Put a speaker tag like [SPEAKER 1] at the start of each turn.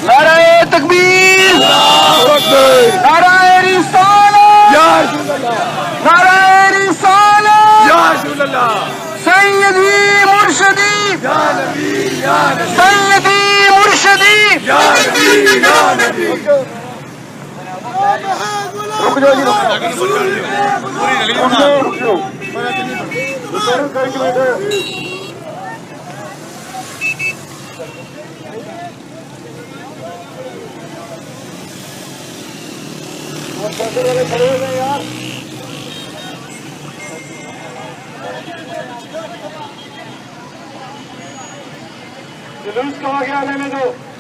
[SPEAKER 1] नाराए तकबीर, नाराए रिसालत, नाराए रिसालत, सैयदी मुर्शदी, सैयदी मुर्शदी। रुक जाओ जी, वाले खड़े हुए हैं यार। जुलूस को आगे आने में दो।